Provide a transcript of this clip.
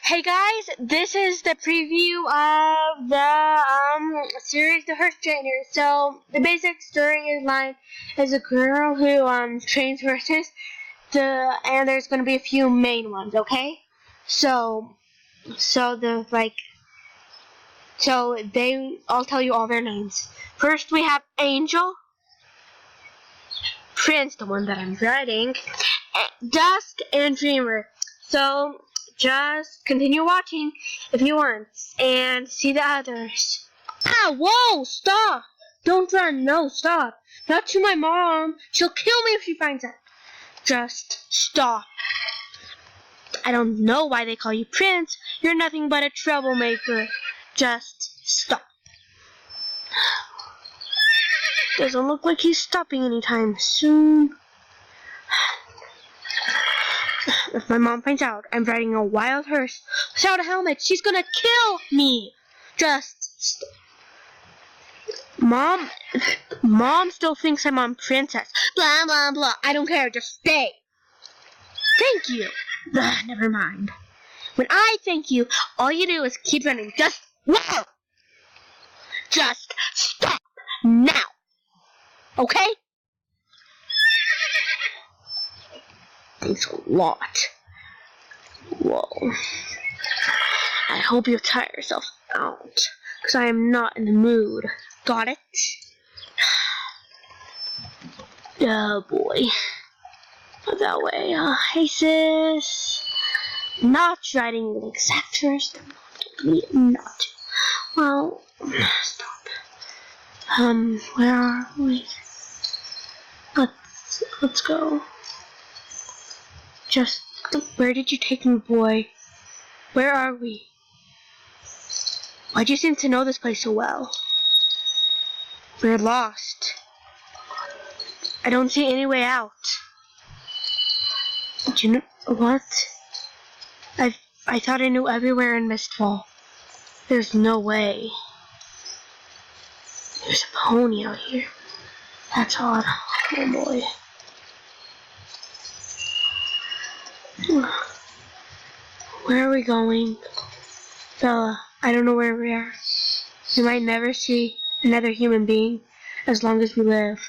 Hey guys, this is the preview of the series The Horse Trainer. So the basic storyline is a girl who trains horses. And there's gonna be a few main ones, okay? I'll tell you all their names. First we have Angel, Prince, the one that I'm writing, Dusk, and Dreamer. So just continue watching if you want and see the others. Whoa, stop! Don't run, no, stop. Not to my mom. She'll kill me if she finds out. Just stop. I don't know why they call you Prince. You're nothing but a troublemaker. Just stop. Doesn't look like he's stopping anytime soon. If my mom finds out I'm riding a wild horse without a helmet, she's gonna kill me. Just stop. Mom still thinks I'm on Princess. Blah, blah, blah. I don't care. Just stay. Thank you. Never mind. When I thank you, all you do is keep running. Just whoa. Just stop now. Okay? Thanks a lot. Whoa. I hope you tire yourself out, because I am not in the mood. Got it? Oh boy. Not that way. Hey sis. Not riding the exact first. Not. Well, stop. Where are we? Let's go. Just, where did you take me, boy? Where are we? Why do you seem to know this place so well? We're lost. I don't see any way out. Do you know what? I thought I knew everywhere in Mistfall. There's no way. There's a pony out here. That's odd. Oh boy. Where are we going? Bella, I don't know where we are. We might never see another human being as long as we live.